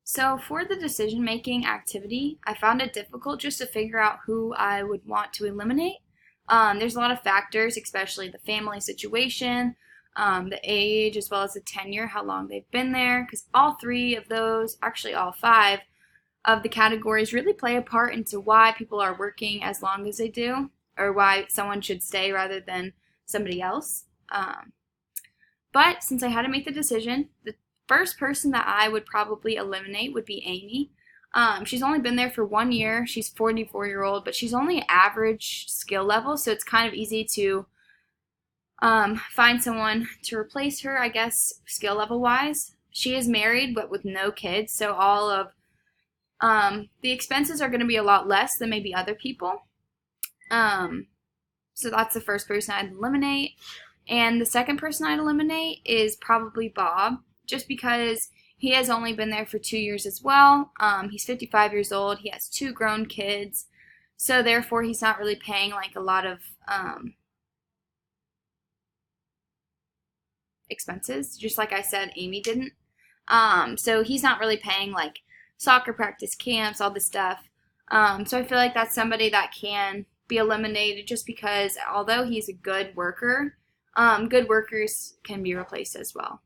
So for the decision-making activity, I found it difficult just to figure out who I would want to eliminate. There's a lot of factors, especially the family situation, the age, as well as the tenure, how long they've been there, because all three of those, actually all five of the categories really play a part into why people are working as long as they do, or why someone should stay rather than somebody else. But since I had to make the decision, the first person that I would probably eliminate would be Amy. She's only been there for 1 year. She's 44-year-old, but she's only average skill level, so it's kind of easy to find someone to replace her, I guess, skill level wise. She is married, but with no kids, so all of the expenses are going to be a lot less than maybe other people. So that's the first person I'd eliminate. And the second person I'd eliminate is probably Bob, just because he has only been there for 2 years as well. He's 55 years old. He has two grown kids. So therefore, he's not really paying like a lot of expenses, just like I said, Amy didn't. So he's not really paying like soccer practice, camps, all this stuff. So I feel like that's somebody that can be eliminated just because although he's a good worker, good workers can be replaced as well.